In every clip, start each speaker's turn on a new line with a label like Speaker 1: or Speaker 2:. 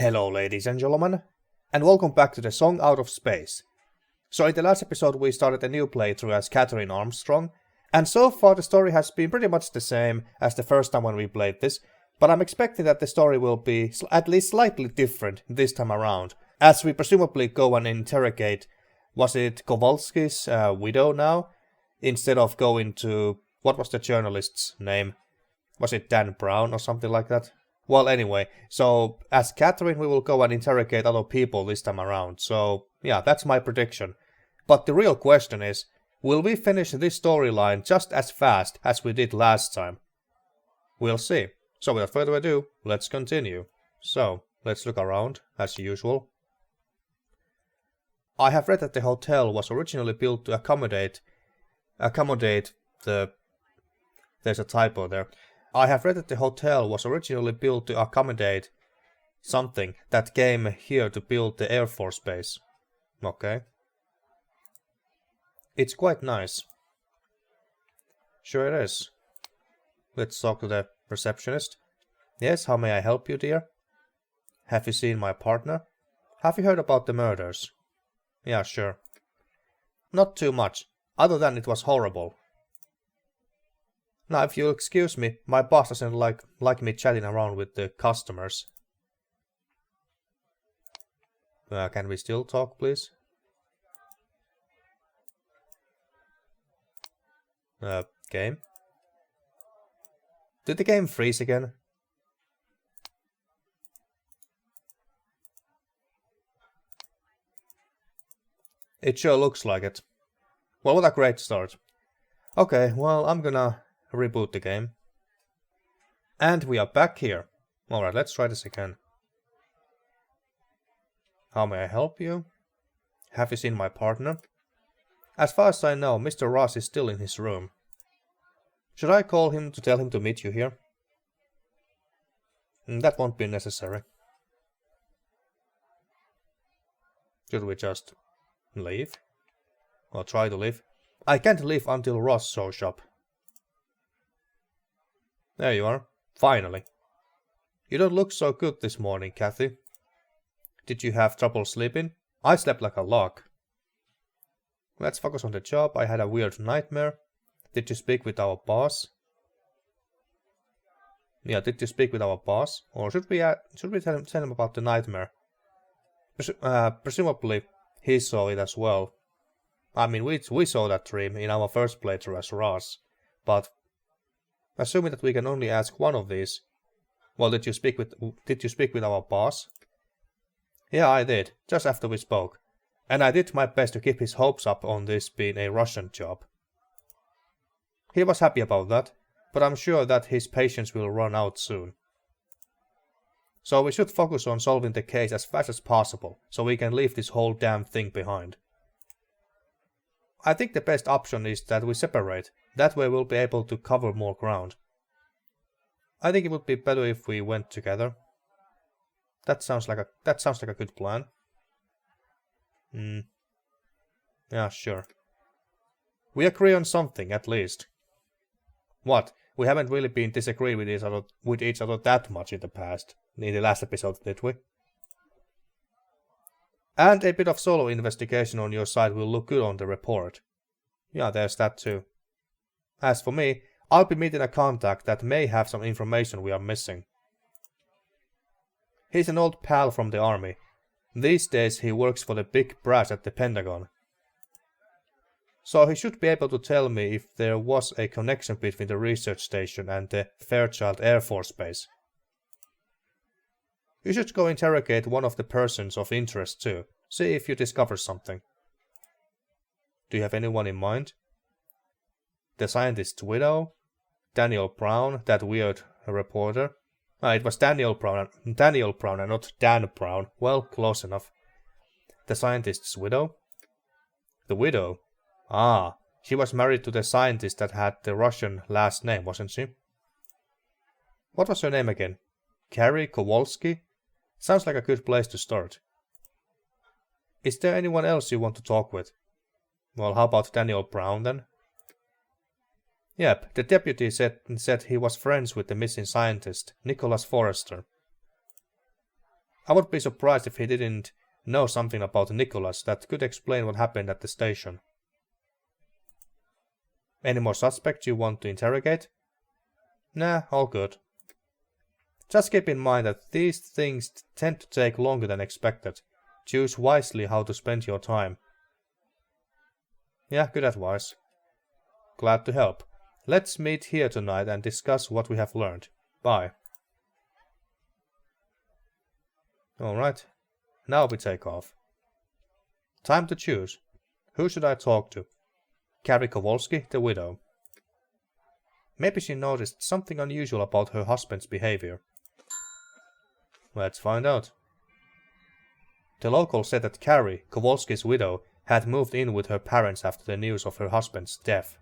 Speaker 1: Hello ladies and gentlemen, and welcome back to the Song Out of Space. So in the last episode we started a new playthrough as Catherine Armstrong, and so far the story has been pretty much the same as the first time when we played this, but I'm expecting that the story will be at least slightly different this time around, as we presumably go and interrogate, was it Kowalski's widow now, instead of going to, what was the journalist's name? Was it Dan Brown or something like that? Well, anyway, so as Catherine we will go and interrogate other people this time around, so yeah, that's my prediction. But the real question is, will we finish this storyline just as fast as we did last time? We'll see. So without further ado, let's continue. So, let's look around, as usual. I have read that the hotel was originally built to accommodate the... There's a typo there. I have read that the hotel was originally built to accommodate something that came here to build the Air Force base. Okay. It's quite nice. Sure it is. Let's talk to the receptionist. Yes, how may I help you, dear? Have you seen my partner? Have you heard about the murders? Yeah, sure. Not too much, other than it was horrible. Now, if you'll excuse me, my boss doesn't like me chatting around with the customers. Can we still talk, please? Game? Did the game freeze again? It sure looks like it. Well, what a great start. Okay, well, I'm gonna reboot the game. And we are back here. Alright, let's try this again. How may I help you? Have you seen my partner? As far as I know, Mr. Ross is still in his room. Should I call him to tell him to meet you here? That won't be necessary. Should we just leave? Or try to leave? I can't leave until Ross shows up. There you are. Finally. You don't look so good this morning, Kathy. Did you have trouble sleeping? I slept like a log. Let's focus on the job. I had a weird nightmare. Did you speak with our boss? Yeah, did you speak with our boss? Or should we tell him about the nightmare? Presumably he saw it as well. I mean, we saw that dream in our first playthrough as Ross, but assuming that we can only ask one of these. Well, did you speak with our boss? Yeah, I did, just after we spoke. And I did my best to keep his hopes up on this being a Russian job. He was happy about that, but I'm sure that his patience will run out soon. So we should focus on solving the case as fast as possible, so we can leave this whole damn thing behind. I think the best option is that we separate. That way we'll be able to cover more ground. I think it would be better if we went together. That sounds like a good plan. Yeah, sure. We agree on something, at least. What? We haven't really been disagreeing with each other that much in the last episode, did we? And a bit of solo investigation on your side will look good on the report. Yeah, there's that too. As for me, I'll be meeting a contact that may have some information we are missing. He's an old pal from the army. These days he works for the big brass at the Pentagon. So he should be able to tell me if there was a connection between the research station and the Fairchild Air Force Base. You should go interrogate one of the persons of interest too. See if you discover something. Do you have anyone in mind? The scientist's widow? Daniel Brown, that weird reporter? It was Daniel Brown and not Dan Brown. Well, close enough. The scientist's widow? The widow? Ah, she was married to the scientist that had the Russian last name, wasn't she? What was her name again? Carrie Kowalski? Sounds like a good place to start. Is there anyone else you want to talk with? Well, how about Daniel Brown then? Yep, the deputy said he was friends with the missing scientist, Nicholas Forrester. I would be surprised if he didn't know something about Nicholas that could explain what happened at the station. Any more suspects you want to interrogate? Nah, all good. Just keep in mind that these things tend to take longer than expected. Choose wisely how to spend your time. Yeah, good advice. Glad to help. Let's meet here tonight and discuss what we have learned. Bye. Alright, now we take off. Time to choose. Who should I talk to? Carrie Kowalski, the widow. Maybe she noticed something unusual about her husband's behavior. Let's find out. The locals said that Carrie, Kowalski's widow, had moved in with her parents after the news of her husband's death.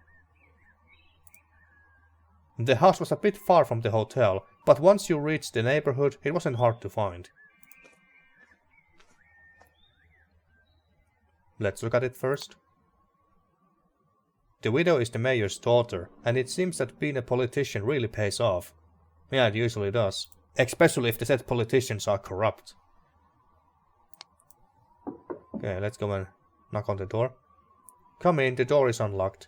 Speaker 1: The house was a bit far from the hotel, but once you reached the neighborhood, it wasn't hard to find. Let's look at it first. The widow is the mayor's daughter, and it seems that being a politician really pays off. Yeah, it usually does. Especially if the said politicians are corrupt. Okay, let's go and knock on the door. Come in, the door is unlocked.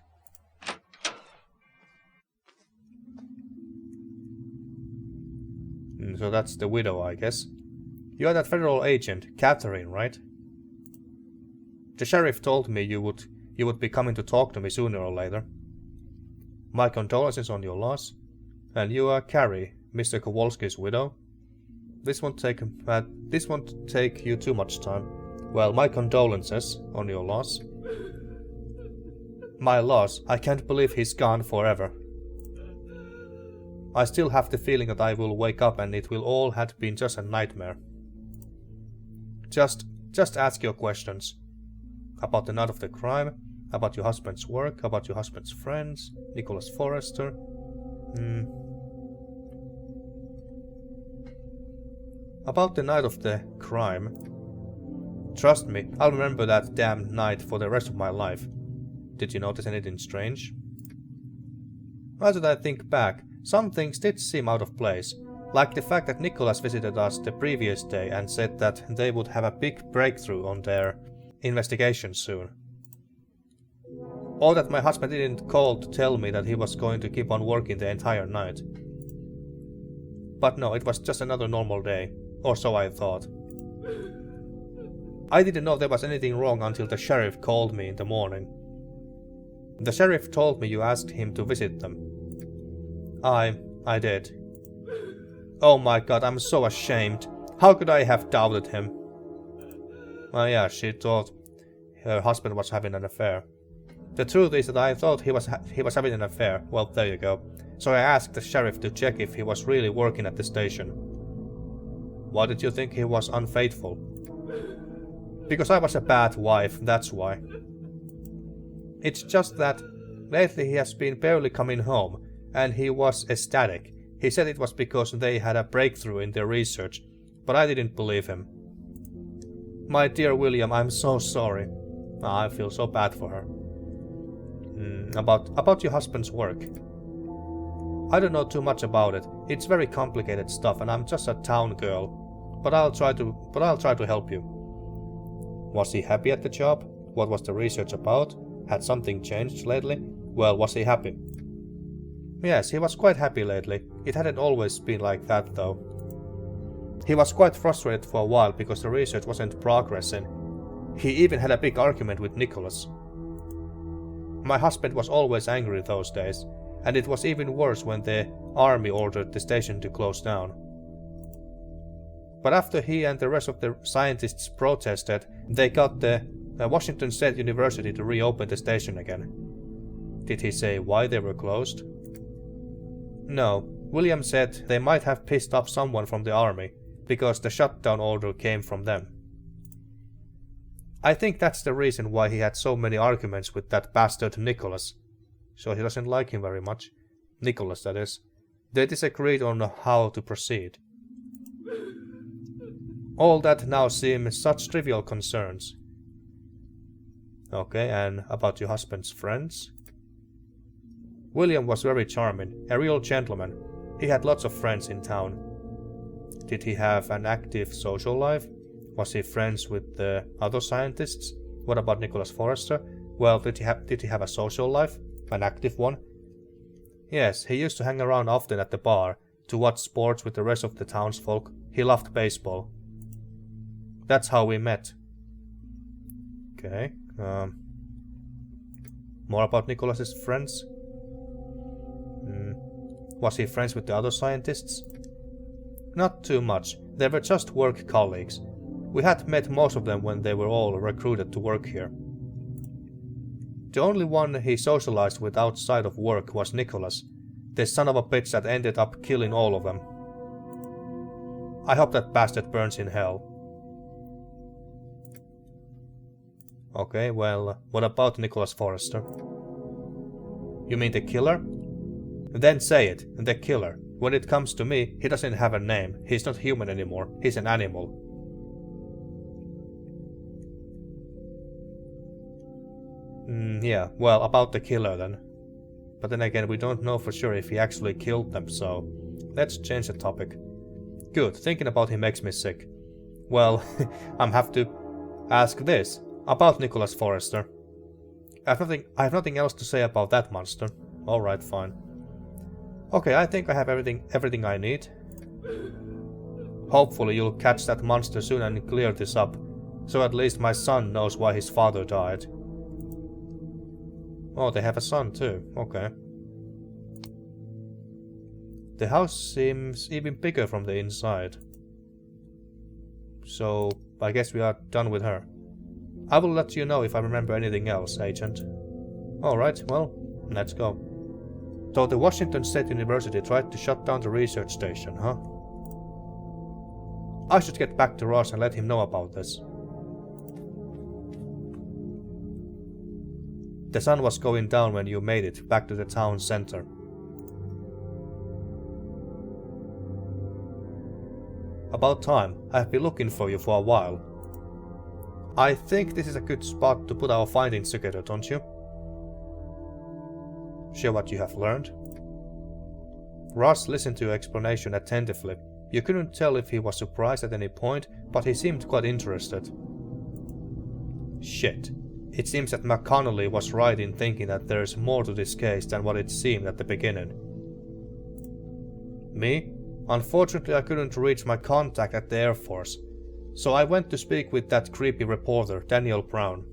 Speaker 1: So that's the widow, I guess. You are that federal agent, Catherine, right? The sheriff told me you would be coming to talk to me sooner or later. My condolences on your loss. And you are Carrie, Mr. Kowalski's widow. This won't take you too much time. Well, my condolences on your loss. My loss? I can't believe he's gone forever. I still have the feeling that I will wake up and it will all have been just a nightmare. Just ask your questions. About the night of the crime, about your husband's work, about your husband's friends, Nicholas Forrester. About the night of the crime. Trust me, I'll remember that damn night for the rest of my life. Did you notice anything strange? As I think back, some things did seem out of place, like the fact that Nicholas visited us the previous day and said that they would have a big breakthrough on their investigation soon. Or that my husband didn't call to tell me that he was going to keep on working the entire night. But no, it was just another normal day, or so I thought. I didn't know there was anything wrong until the sheriff called me in the morning. The sheriff told me you asked him to visit them. I did. Oh my god, I'm so ashamed. How could I have doubted him? Well, yeah, she thought her husband was having an affair. The truth is that I thought he was having an affair. Well, there you go. So I asked the sheriff to check if he was really working at the station. Why did you think he was unfaithful? Because I was a bad wife, that's why. It's just that lately he has been barely coming home, and he was ecstatic. He said it was because they had a breakthrough in their research, but I didn't believe him. My dear William, I'm so sorry. I feel so bad for her. About your husband's work. I don't know too much about it. It's very complicated stuff, and I'm just a town girl. But I'll try to help you. Was he happy at the job? What was the research about? Had something changed lately? Well, was he happy? Yes, he was quite happy lately. It hadn't always been like that, though. He was quite frustrated for a while because the research wasn't progressing. He even had a big argument with Nicholas. My husband was always angry those days, and it was even worse when the army ordered the station to close down. But after he and the rest of the scientists protested, they got the Washington State University to reopen the station again. Did he say why they were closed? No, William said they might have pissed off someone from the army, because the shutdown order came from them. I think that's the reason why he had so many arguments with that bastard Nicholas. So he doesn't like him very much. Nicholas, that is. They disagreed on how to proceed. All that now seems such trivial concerns. Okay, and about your husband's friends? William was very charming, a real gentleman. He had lots of friends in town. Did he have an active social life? Was he friends with the other scientists? What about Nicholas Forrester? Well, did he have a social life? An active one? Yes, he used to hang around often at the bar to watch sports with the rest of the townsfolk. He loved baseball. That's how we met. Okay. More about Nicholas's friends? Was he friends with the other scientists? Not too much. They were just work colleagues. We had met most of them when they were all recruited to work here. The only one he socialized with outside of work was Nicholas, the son of a bitch that ended up killing all of them. I hope that bastard burns in hell. Okay, well, what about Nicholas Forrester? You mean the killer? Then say it, the killer. When it comes to me, he doesn't have a name. He's not human anymore. He's an animal. Yeah, well, about the killer then. But then again, we don't know for sure if he actually killed them, so let's change the topic. Good, thinking about him makes me sick. Well, I'm have to ask this, about Nicholas Forrester. I have nothing else to say about that monster. Alright, fine. Okay, I think I have everything I need. Hopefully you'll catch that monster soon and clear this up, so at least my son knows why his father died. Oh, they have a son too, okay. The house seems even bigger from the inside. So, I guess we are done with her. I will let you know if I remember anything else, Agent. Alright, well, let's go. So the Washington State University tried to shut down the research station, huh? I should get back to Ross and let him know about this. The sun was going down when you made it back to the town center. About time. I've been looking for you for a while. I think this is a good spot to put our findings together, don't you? Share what you have learned. Ross listened to your explanation attentively. You couldn't tell if he was surprised at any point, but he seemed quite interested. Shit. It seems that McConnelly was right in thinking that there is more to this case than what it seemed at the beginning. Me? Unfortunately, I couldn't reach my contact at the Air Force, so I went to speak with that creepy reporter, Daniel Brown.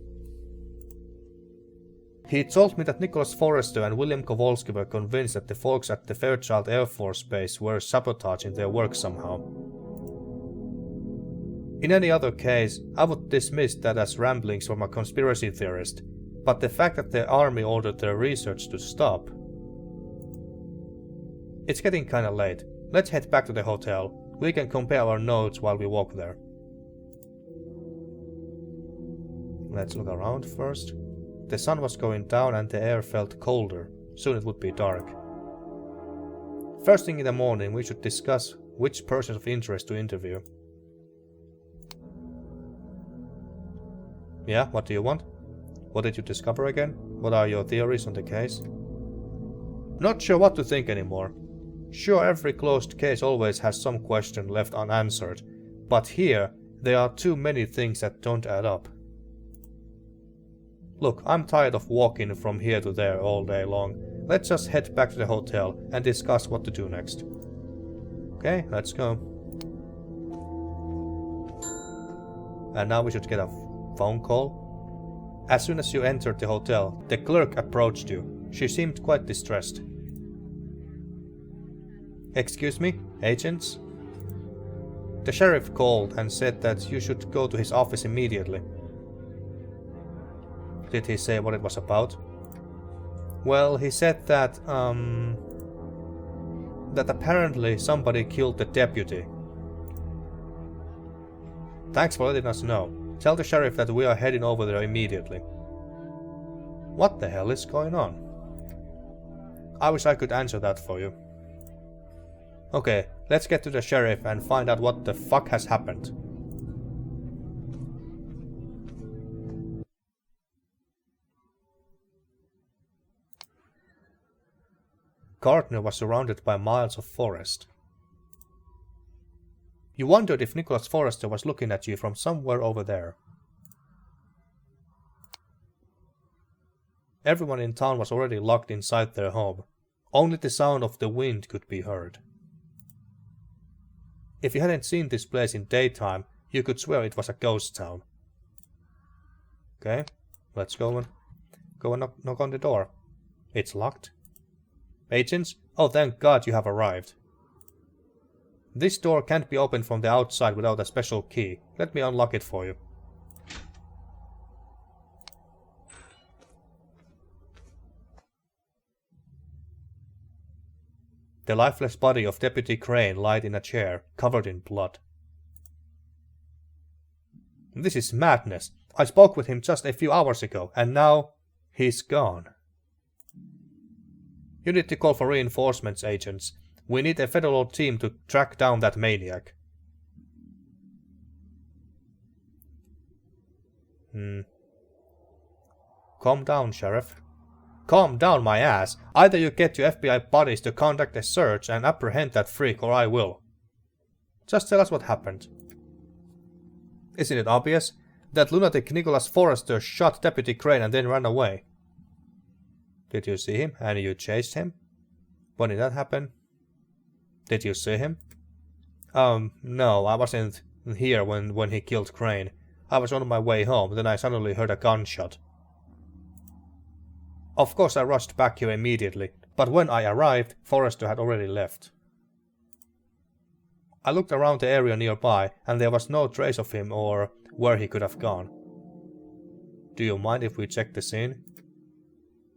Speaker 1: He told me that Nicholas Forrester and William Kowalski were convinced that the folks at the Fairchild Air Force Base were sabotaging their work somehow. In any other case, I would dismiss that as ramblings from a conspiracy theorist, but the fact that the army ordered their research to stop... It's getting kinda late. Let's head back to the hotel. We can compare our notes while we walk there. Let's look around first. The sun was going down and the air felt colder. Soon it would be dark. First thing in the morning, we should discuss which persons of interest to interview. Yeah, what do you want? What did you discover again? What are your theories on the case? Not sure what to think anymore. Sure, every closed case always has some question left unanswered, but here there are too many things that don't add up. Look, I'm tired of walking from here to there all day long. Let's just head back to the hotel and discuss what to do next. Okay, let's go. And now we should get a phone call. As soon as you entered the hotel, the clerk approached you. She seemed quite distressed. Excuse me, agents? The sheriff called and said that you should go to his office immediately. Did he say what it was about? Well, he said that, that apparently somebody killed the deputy. Thanks for letting us know. Tell the sheriff that we are heading over there immediately. What the hell is going on? I wish I could answer that for you. Okay, let's get to the sheriff and find out what the fuck has happened. Gardner was surrounded by miles of forest. You wondered if Nicholas Forrester was looking at you from somewhere over there. Everyone in town was already locked inside their home. Only the sound of the wind could be heard. If you hadn't seen this place in daytime, you could swear it was a ghost town. Okay, let's go and knock on the door. It's locked. Agents? Oh, thank God you have arrived. This door can't be opened from the outside without a special key. Let me unlock it for you. The lifeless body of Deputy Crane lied in a chair, covered in blood. This is madness. I spoke with him just a few hours ago, and now he's gone. You need to call for reinforcements, agents. We need a federal team to track down that maniac. Calm down, Sheriff. Calm down, my ass. Either you get your FBI buddies to conduct a search and apprehend that freak, or I will. Just tell us what happened. Isn't it obvious? That lunatic Nicholas Forrester shot Deputy Crane and then ran away. Did you see him and you chased him? When did that happen? Did you see him? No, I wasn't here when he killed Crane. I was on my way home, then I suddenly heard a gunshot. Of course I rushed back here immediately, but when I arrived, Forrester had already left. I looked around the area nearby, and there was no trace of him or where he could have gone. Do you mind if we check the scene?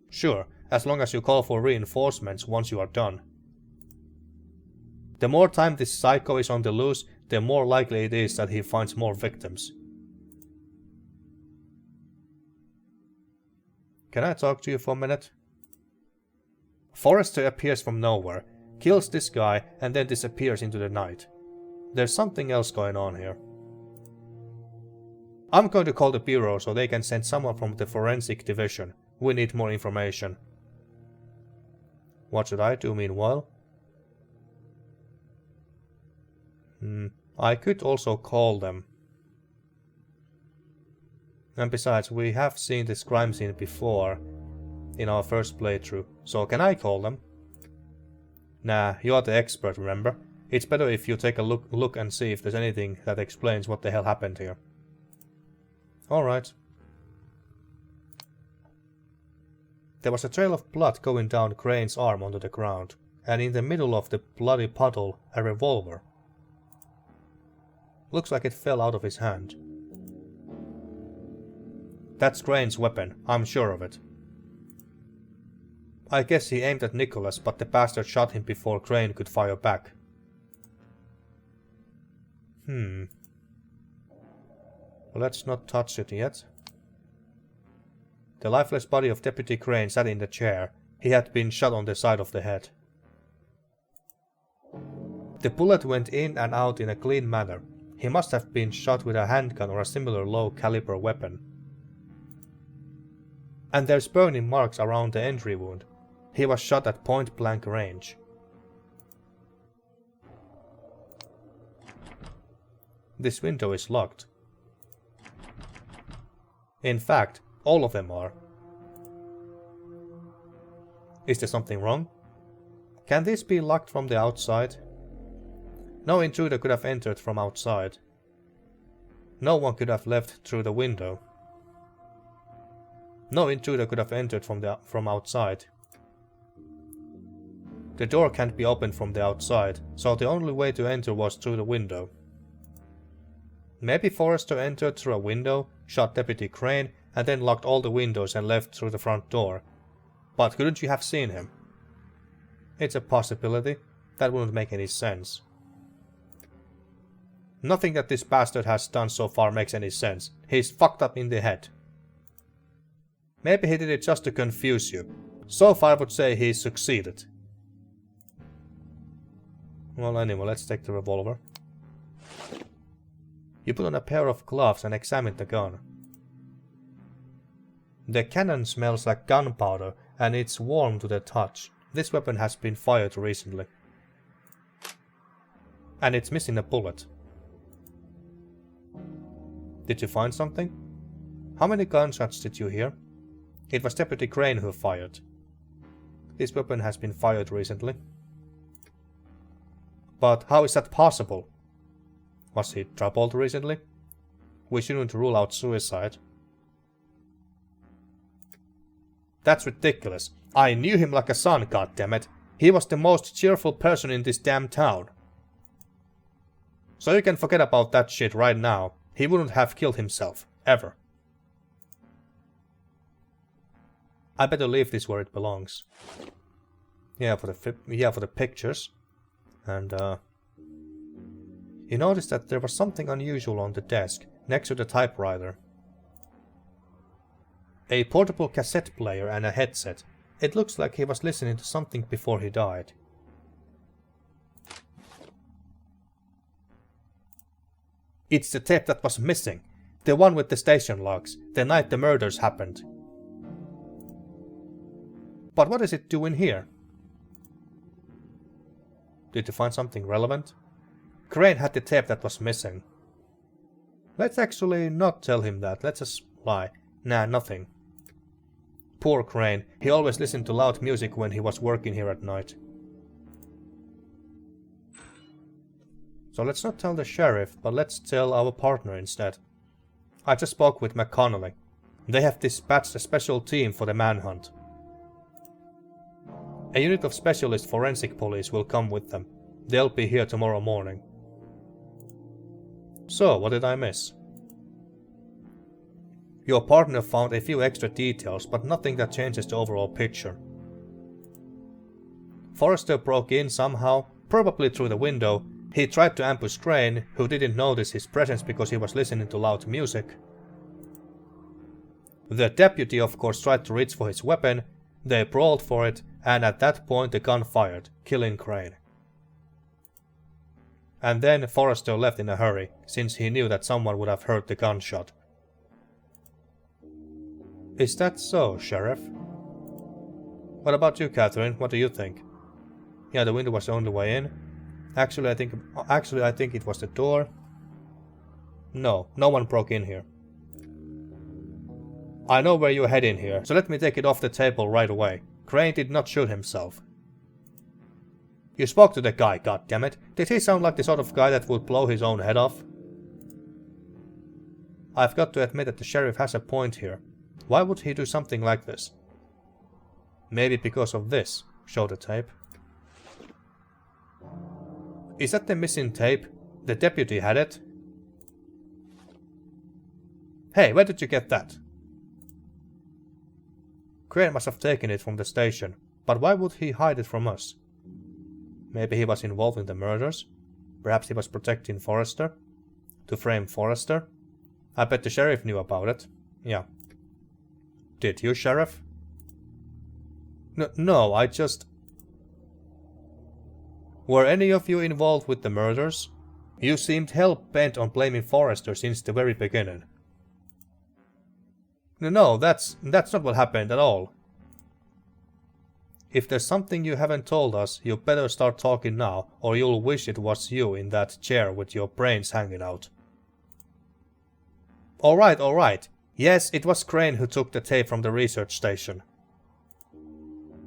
Speaker 1: Sure, as long as you call for reinforcements once you are done. The more time this psycho is on the loose, the more likely it is that he finds more victims. Can I talk to you for a minute? Forrester appears from nowhere, kills this guy, and then disappears into the night. There's something else going on here. I'm going to call the bureau so they can send someone from the forensic division. We need more information. What should I do meanwhile? I could also call them. And besides, we have seen this crime scene before in our first playthrough, so can I call them? Nah, you're the expert, remember? It's better if you take a look and see if there's anything that explains what the hell happened here. Alright. There was a trail of blood going down Crane's arm onto the ground, and in the middle of the bloody puddle, a revolver. Looks like it fell out of his hand. That's Crane's weapon, I'm sure of it. I guess he aimed at Nicholas, but the bastard shot him before Crane could fire back. Let's not touch it yet. The lifeless body of Deputy Crane sat in the chair. He had been shot on the side of the head. The bullet went in and out in a clean manner. He must have been shot with a handgun or a similar low-caliber weapon. And there's burning marks around the entry wound. He was shot at point-blank range. This window is locked. In fact, all of them are. Is there something wrong? Can this be locked from the outside? No intruder could have entered from outside. No one could have left through the window. No intruder could have entered from outside. The door can't be opened from the outside, so the only way to enter was through the window. Maybe Forrester entered through a window, shot Deputy Crane, and then locked all the windows and left through the front door. But couldn't you have seen him? It's a possibility. That wouldn't make any sense. Nothing that this bastard has done so far makes any sense. He's fucked up in the head. Maybe he did it just to confuse you. So far I would say he succeeded. Well, anyway, let's take the revolver. You put on a pair of gloves and examine the gun. The cannon smells like gunpowder and it's warm to the touch. This weapon has been fired recently. And it's missing a bullet. Did you find something? How many gunshots did you hear? It was Deputy Crane who fired. This weapon has been fired recently. But how is that possible? Was he troubled recently? We shouldn't rule out suicide. That's ridiculous. I knew him like a son, goddammit. He was the most cheerful person in this damn town. So you can forget about that shit right now. He wouldn't have killed himself. Ever. I better leave this where it belongs. Yeah, for the pictures. And you noticed that there was something unusual on the desk, next to the typewriter. A portable cassette player and a headset. It looks like he was listening to something before he died. It's the tape that was missing. The one with the station logs, the night the murders happened. But what is it doing here? Did you find something relevant? Crane had the tape that was missing. Let's actually not tell him that. Let's just lie. Nah, nothing. Poor Crane. He always listened to loud music when he was working here at night. So let's not tell the sheriff, but let's tell our partner instead. I just spoke with McConnelly. They have dispatched a special team for the manhunt. A unit of specialist forensic police will come with them. They'll be here tomorrow morning. So, what did I miss? Your partner found a few extra details, but nothing that changes the overall picture. Forrester broke in somehow, probably through the window. He tried to ambush Crane, who didn't notice his presence because he was listening to loud music. The deputy of course tried to reach for his weapon. They brawled for it, and at that point the gun fired, killing Crane. And then Forrester left in a hurry, since he knew that someone would have heard the gunshot. Is that so, Sheriff? What about you, Catherine? What do you think? Yeah, the window was the only way in. Actually, I think it was the door. No, no one broke in here. I know where you're heading here, so let me take it off the table right away. Crane did not shoot himself. You spoke to the guy, goddammit. Did he sound like the sort of guy that would blow his own head off? I've got to admit that the sheriff has a point here. Why would he do something like this? Maybe because of this. Show the tape. Is that the missing tape? The deputy had it. Hey, where did you get that? Crane must have taken it from the station, but why would he hide it from us? Maybe he was involved in the murders? Perhaps he was protecting Forrester? To frame Forrester? I bet the sheriff knew about it. Yeah. Did you, Sheriff? No, I just... Were any of you involved with the murders? You seemed hell-bent on blaming Forrester since the very beginning. No, that's not what happened at all. If there's something you haven't told us, you better start talking now, or you'll wish it was you in that chair with your brains hanging out. Alright. Yes, it was Crane who took the tape from the research station.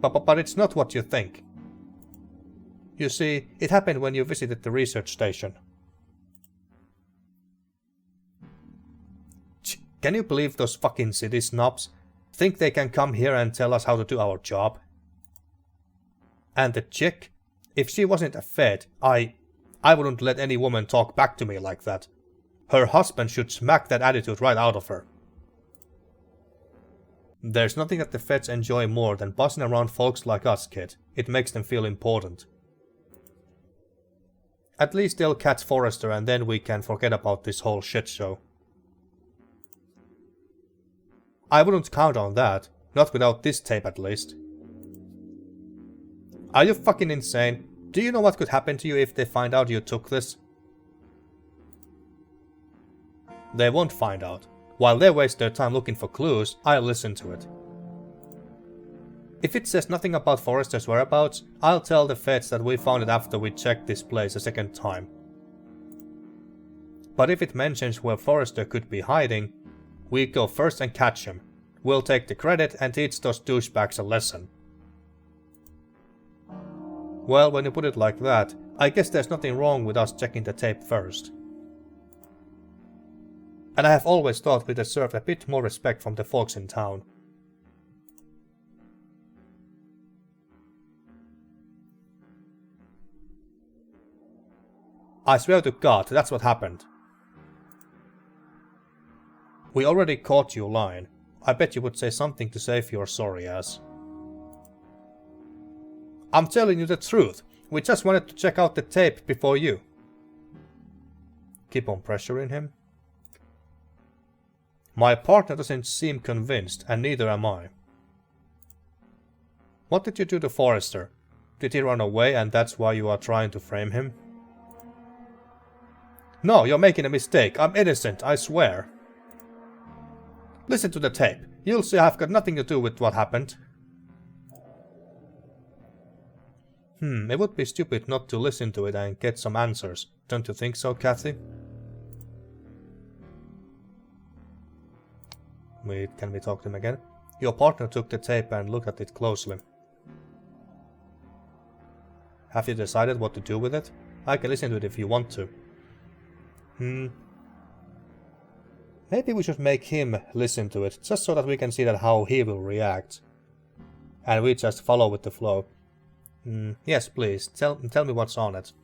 Speaker 1: But it's not what you think. You see, it happened when you visited the research station. Can you believe those fucking city snobs? Think they can come here and tell us how to do our job? And the chick? If she wasn't a Fed, I wouldn't let any woman talk back to me like that. Her husband should smack that attitude right out of her. There's nothing that the Feds enjoy more than bossing around folks like us, kid. It makes them feel important. At least they'll catch Forrester and then we can forget about this whole shit show. I wouldn't count on that. Not without this tape at least. Are you fucking insane? Do you know what could happen to you if they find out you took this? They won't find out. While they waste their time looking for clues, I'll listen to it. If it says nothing about Forrester's whereabouts, I'll tell the Feds that we found it after we checked this place a second time. But if it mentions where Forrester could be hiding, we go first and catch him. We'll take the credit and teach those douchebags a lesson. Well, when you put it like that, I guess there's nothing wrong with us checking the tape first. And I have always thought we deserved a bit more respect from the folks in town. I swear to God, that's what happened. We already caught you lying. I bet you would say something to save your sorry ass. I'm telling you the truth. We just wanted to check out the tape before you. Keep on pressuring him. My partner doesn't seem convinced, and neither am I. What did you do to Forrester? Did he run away and that's why you are trying to frame him? No, you're making a mistake. I'm innocent, I swear. Listen to the tape. You'll see I've got nothing to do with what happened. It would be stupid not to listen to it and get some answers. Don't you think so, Kathy? Can we talk to him again? Your partner took the tape and looked at it closely. Have you decided what to do with it? I can listen to it if you want to. Maybe we should make him listen to it, just so that we can see that how he will react. And we just follow with the flow. Yes, please, tell me what's on it.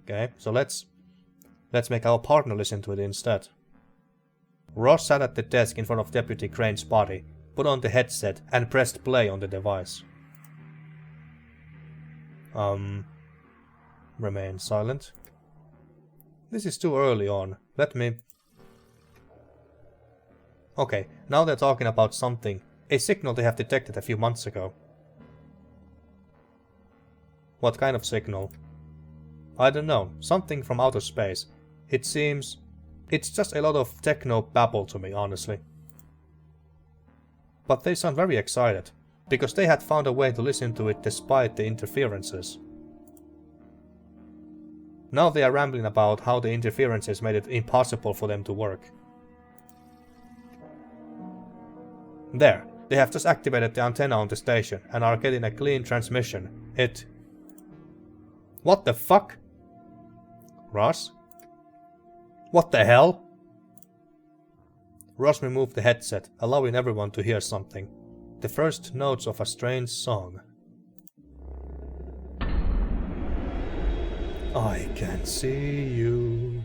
Speaker 1: Okay, so let's make our partner listen to it instead. Ross sat at the desk in front of Deputy Crane's body, put on the headset and pressed play on the device. Remain silent. This is too early on. Let me... Okay, now they're talking about something. A signal they have detected a few months ago. What kind of signal? I don't know. Something from outer space. It seems... It's just a lot of techno babble to me, honestly. But they sound very excited, because they had found a way to listen to it despite the interferences. Now they are rambling about how the interferences made it impossible for them to work. There, they have just activated the antenna on the station and are getting a clean transmission. What the fuck? Ross? What the hell? Ross removed the headset, allowing everyone to hear something. The first notes of a strange song. I can see you.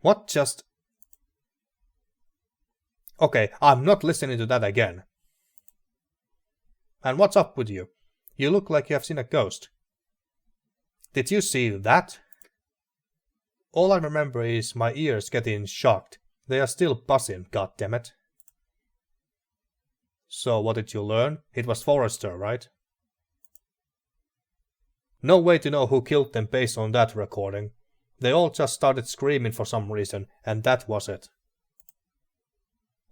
Speaker 1: What just... Okay, I'm not listening to that again. And what's up with you? You look like you have seen a ghost. Did you see that? All I remember is my ears getting shocked. They are still buzzing, goddammit. So what did you learn? It was Forrester, right? No way to know who killed them based on that recording. They all just started screaming for some reason, and that was it.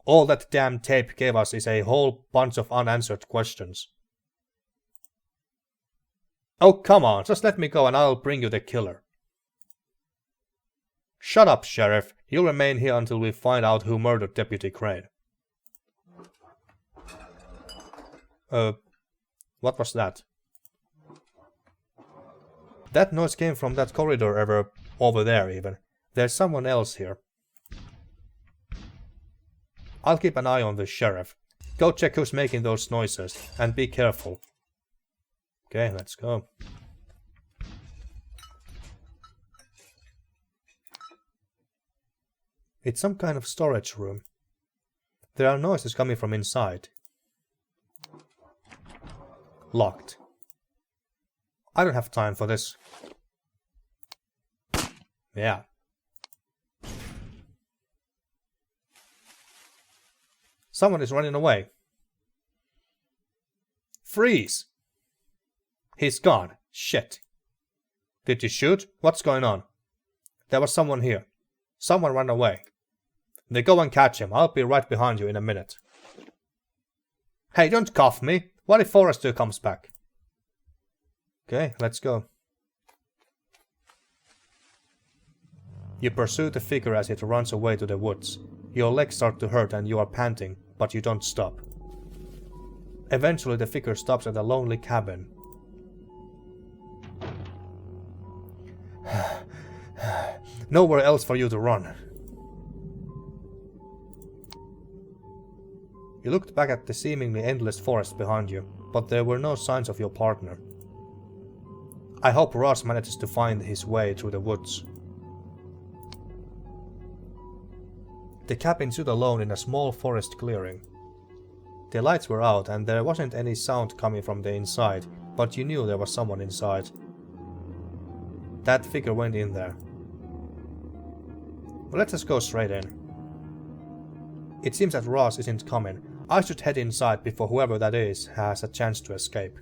Speaker 1: All that damn tape gave us is a whole bunch of unanswered questions. Oh, come on, just let me go and I'll bring you the killer. Shut up, Sheriff. You'll remain here until we find out who murdered Deputy Crane. What was that? That noise came from that corridor over there even. There's someone else here. I'll keep an eye on the sheriff. Go check who's making those noises, and be careful. Okay, let's go. It's some kind of storage room. There are noises coming from inside. Locked. I don't have time for this. Yeah. Someone is running away. Freeze! He's gone. Shit. Did you shoot? What's going on? There was someone here. Someone ran away. They go and catch him. I'll be right behind you in a minute. Hey, don't cuff me. What if Forrester comes back? Okay, let's go. You pursue the figure as it runs away to the woods. Your legs start to hurt and you are panting, but you don't stop. Eventually the figure stops at a lonely cabin. Nowhere else for you to run. You looked back at the seemingly endless forest behind you, but there were no signs of your partner. I hope Ross manages to find his way through the woods. The cabin stood alone in a small forest clearing. The lights were out and there wasn't any sound coming from the inside, but you knew there was someone inside. That figure went in there. Well, let's just go straight in. It seems that Ross isn't coming. I should head inside before whoever that is has a chance to escape.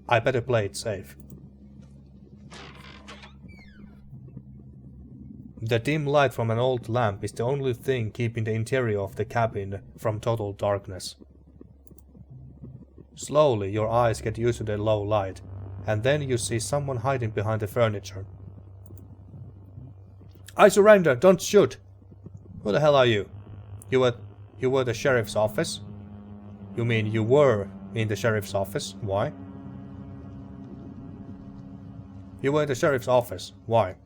Speaker 1: I better play it safe. The dim light from an old lamp is the only thing keeping the interior of the cabin from total darkness. Slowly your eyes get used to the low light, and then you see someone hiding behind the furniture. I surrender, don't shoot! Who the hell are you? You were the sheriff's office? You mean you were in the sheriff's office? Why? You were in the sheriff's office. Why?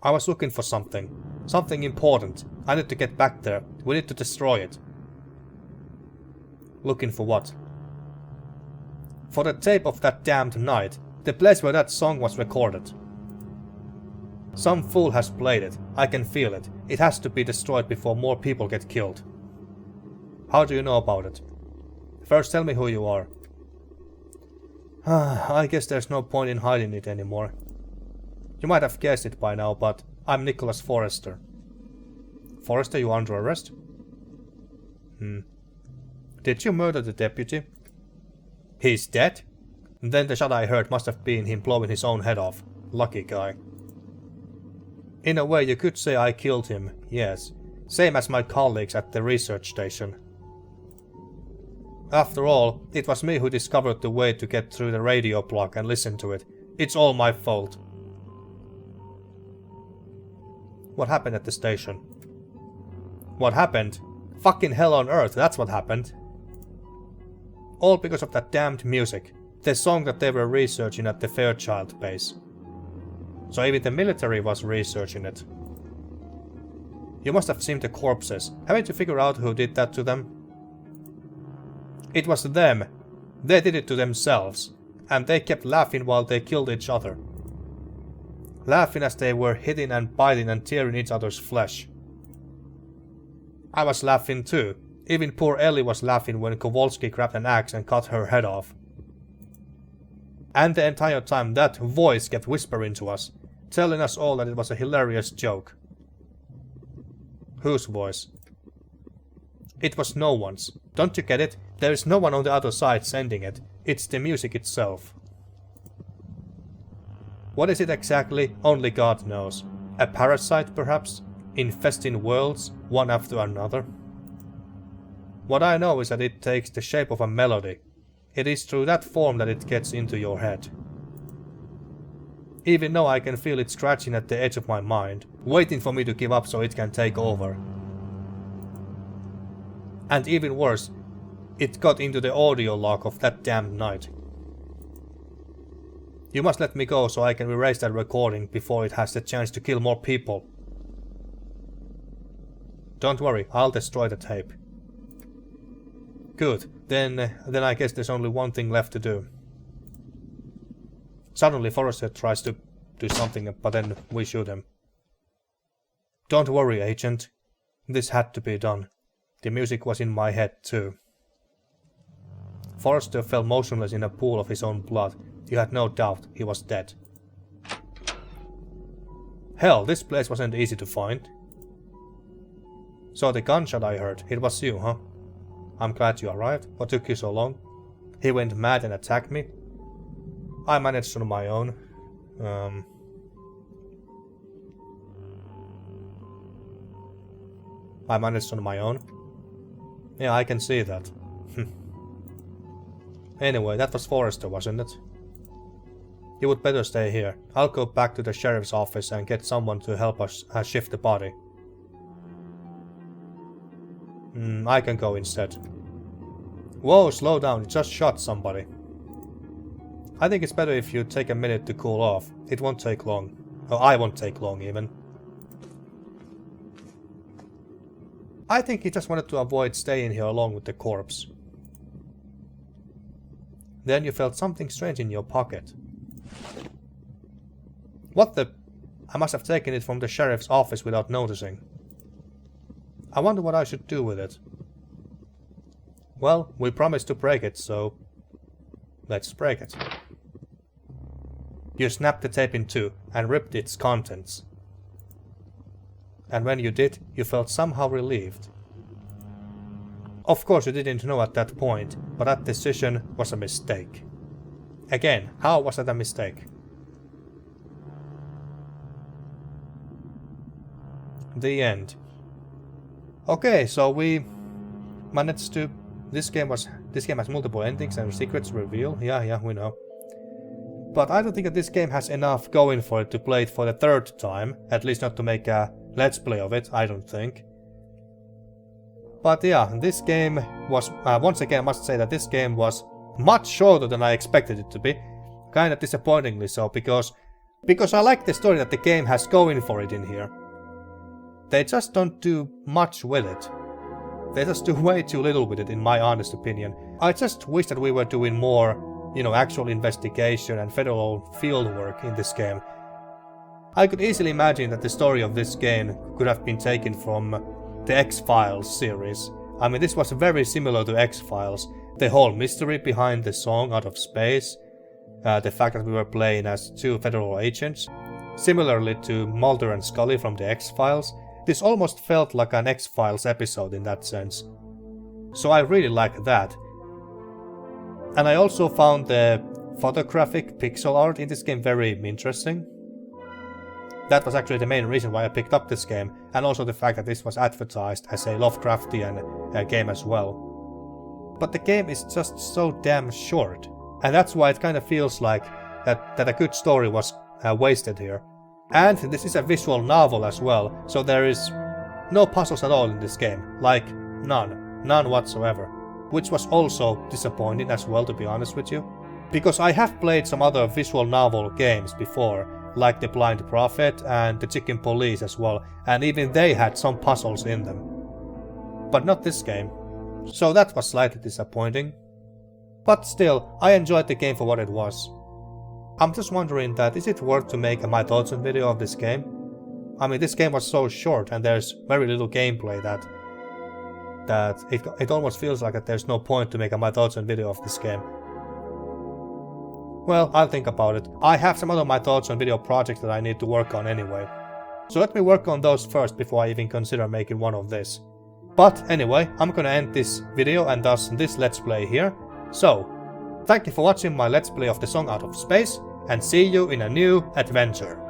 Speaker 1: I was looking for something. Something important. I need to get back there. We need to destroy it. Looking for what? For the tape of that damned night. The place where that song was recorded. Some fool has played it. I can feel it. It has to be destroyed before more people get killed. How do you know about it? First tell me who you are. I guess there's no point in hiding it anymore. You might have guessed it by now, but I'm Nicholas Forrester. Forrester, you under arrest? Did you murder the deputy? He's dead? Then the shot I heard must have been him blowing his own head off. Lucky guy. In a way, you could say I killed him, yes. Same as my colleagues at the research station. After all, it was me who discovered the way to get through the radio block and listen to it. It's all my fault. What happened at the station? What happened? Fucking hell on earth, that's what happened. All because of that damned music. The song that they were researching at the Fairchild base. So even the military was researching it. You must have seen the corpses. Haven't you figured out who did that to them? It was them. They did it to themselves. And they kept laughing while they killed each other. Laughing as they were hitting and biting and tearing each other's flesh. I was laughing too. Even poor Ellie was laughing when Kowalski grabbed an axe and cut her head off. And the entire time that voice kept whispering to us, telling us all that it was a hilarious joke. Whose voice? It was no one's. Don't you get it? There is no one on the other side sending it. It's the music itself. What is it exactly? Only God knows. A parasite, perhaps? Infesting worlds, one after another? What I know is that it takes the shape of a melody. It is through that form that it gets into your head. Even though I can feel it scratching at the edge of my mind, waiting for me to give up so it can take over. And even worse, it got into the audio log of that damned night. You must let me go so I can erase that recording before it has the chance to kill more people. Don't worry, I'll destroy the tape. Good, then I guess there's only one thing left to do. Suddenly Forrester tries to do something, but then we shoot him. Don't worry, Agent. This had to be done. The music was in my head too. Forrester fell motionless in a pool of his own blood. You had no doubt he was dead. Hell, this place wasn't easy to find. So the gunshot I heard, it was you, huh? I'm glad you arrived. What took you so long? He went mad and attacked me. I managed on my own. I managed on my own. Yeah, I can see that. Anyway, that was Forrester, wasn't it? You would better stay here. I'll go back to the sheriff's office and get someone to help us shift the body. I can go instead. Whoa, slow down, you just shot somebody. I think it's better if you take a minute to cool off. It won't take long. Oh, I won't take long even. I think he just wanted to avoid staying here along with the corpse. Then you felt something strange in your pocket. What the... I must have taken it from the sheriff's office without noticing. I wonder what I should do with it. Well, we promised to break it, so... let's break it. You snapped the tape in two and ripped its contents. And when you did, you felt somehow relieved. Of course you didn't know at that point, but that decision was a mistake. Again, how was that a mistake? The end. Okay, so we managed to... This game has multiple endings and secrets reveal. Yeah, we know. But I don't think that this game has enough going for it to play it for the third time. At least not to make a let's play of it, I don't think. But yeah, this game was... once again, I must say that this game was much shorter than I expected it to be. Kinda disappointingly so, because I like the story that the game has going for it in here. They just don't do much with it. They just do way too little with it, in my honest opinion. I just wish that we were doing more, you know, actual investigation and federal fieldwork in this game. I could easily imagine that the story of this game could have been taken from the X-Files series. I mean, this was very similar to X-Files. The whole mystery behind the song Out of Space, the fact that we were playing as two federal agents. Similarly to Mulder and Scully from the X-Files, this almost felt like an X-Files episode in that sense. So I really like that. And I also found the photographic pixel art in this game very interesting. That was actually the main reason why I picked up this game, and also the fact that this was advertised as a Lovecraftian game as well. But the game is just so damn short, and that's why it kind of feels like that a good story was wasted here. And this is a visual novel as well, so there is no puzzles at all in this game, like none whatsoever. Which was also disappointing as well, to be honest with you. Because I have played some other visual novel games before, like The Blind Prophet and The Chicken Police as well, and even they had some puzzles in them. But not this game. So that was slightly disappointing. But still, I enjoyed the game for what it was. I'm just wondering that is it worth to make a my thoughts on video of this game? I mean, this game was so short and there's very little gameplay that it almost feels like that there's no point to make a my thoughts on video of this game. Well, I'll think about it. I have some other my thoughts on video projects that I need to work on anyway. So let me work on those first before I even consider making one of this. But anyway, I'm gonna end this video and thus this let's play here. So, thank you for watching my let's play of the song Out of Space, and see you in a new adventure.